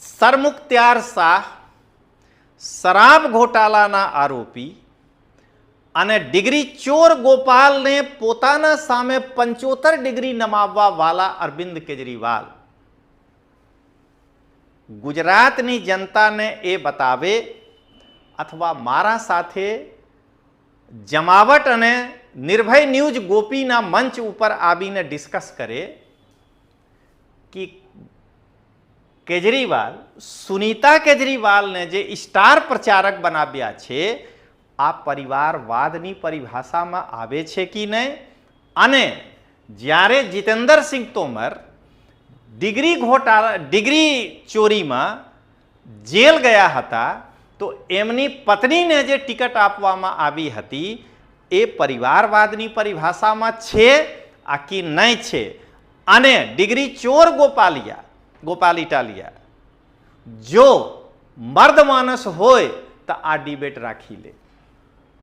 સરમુખત્યાર શાહ શરાબ ઘોટાલાના આરોપી અને ડિગ્રી ચોર ગોપાલને પોતાના સામે 75 ડિગ્રી નમાવવા વાળા અરવિંદ કેજરીવાલ ગુજરાતની જનતાને એ બતાવે અથવા મારા સાથે જમાવટ અને નિર્ભય ન્યૂઝ ગોપીના મંચ ઉપર આવીને ડિસ્કસ કરે કે કેજરીવાલ સુનીતા કેજરીવાલને જે સ્ટાર પ્રચારક બનાવ્યા છે આ પરિવારવાદની પરિભાષામાં આવે છે કે નહીં અને જ્યારે જીતેન્દ્રસિંહ તોમર ડિગ્રી ચોરીમાં જેલ ગયા હતા તો એમની પત્નીને જે ટિકિટ આપવામાં આવી હતી એ પરિવારવાદની પરિભાષામાં છે આ કે નહીં છે અને ડિગ્રી ચોર ગોપાલ ઇટાલિયા જો મર્દ માનસ હોય તો આ ડિબેટ રાખી લે।